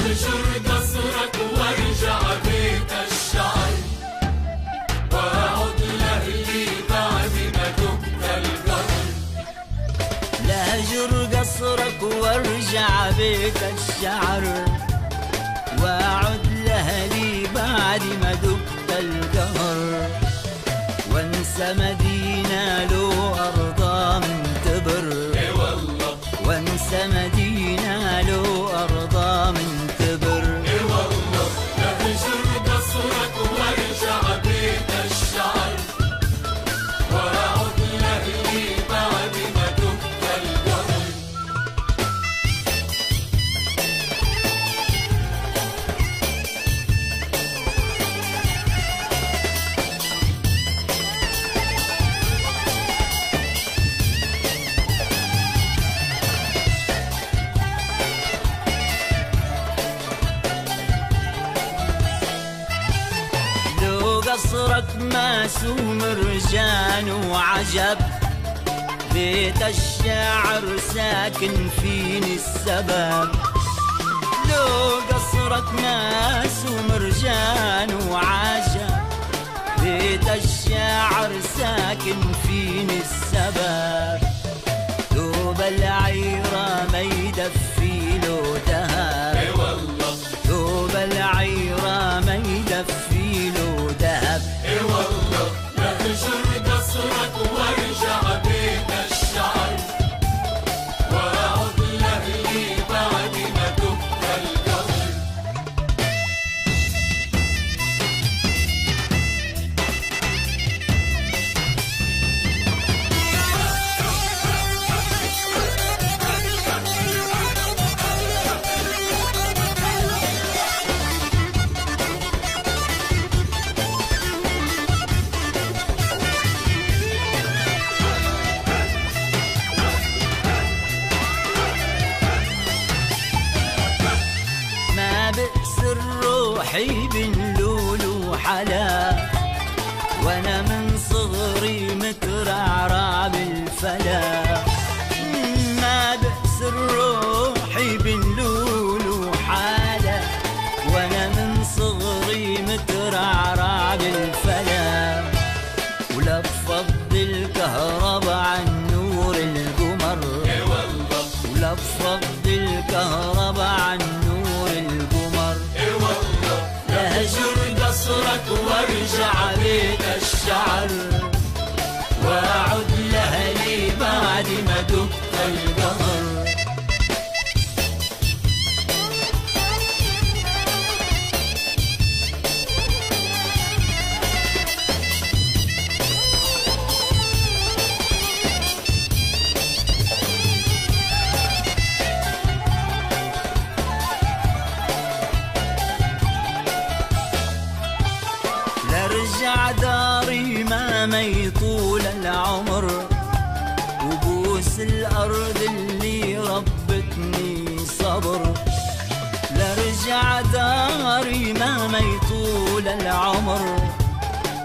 لهجر قصرك وارجع بيت الشعر، واعد لاهلي بعد ما دقت القهر. لهجر قصرك وارجع بيت الشعر، واعد لاهلي بعد ما دقت القهر. وانسى مدينة له أرضا من تبر، اي والله وانسى مدينة له أرضا من تبر. اي والله لهجر قصرك وارجع بيت الشعر، واعد لاهلي بعد ما دقت القهر. قصرك ماسوم رجان وعجب، بيت الشاعر ساكن فيني السبب. لو قصرك ماسوم رجان وعجب، بيت الشاعر ساكن فيني السبب. دوب العيرة ما يدفي له دهب، اي والله دوب العيرة ما يدفي له دهب. اي والله لهجر قصرك وارجع بيت الشعر، واعد لاهلي بعد ما دقت القهر. روحي بن لولو حلا، وانا من صغري مترعرع بالفلا. ما بأس روحي بن لولو حلا، وانا من صغري مترعرع بالفلا. ولا بفضل الكهرباء عن نور القمر، اي والله ولا بفضل الكهرباء عن نور القمر. اي والله لهجر قصرك وارجع بيت الشعر، واعد لاهلي بعد ما دقت القهر. لارجع داري ما يطول العمر، وبوس الأرض اللي ربتني صبر. لارجع داري ما يطول العمر،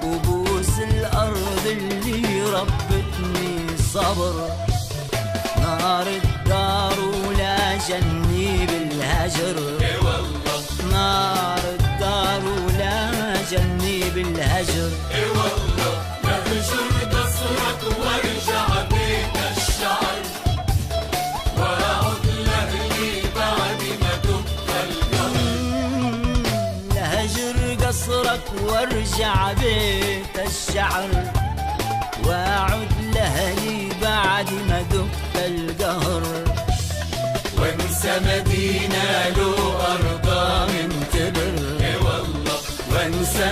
وبوس الأرض اللي ربتني صبر. نار الدار ولا جني بالهجر، اي والله نار الدار ولا جني بالهجر. اي والله لهجر قصرك وارجع بيت الشعر، واعد لاهلي بعد ما دقت القهر. لهجر قصرك وارجع بيت الشعر، واعد لاهلي بعد ما دقت القهر. وانسى مدينة له أرضا من تبر، اي والله وانسى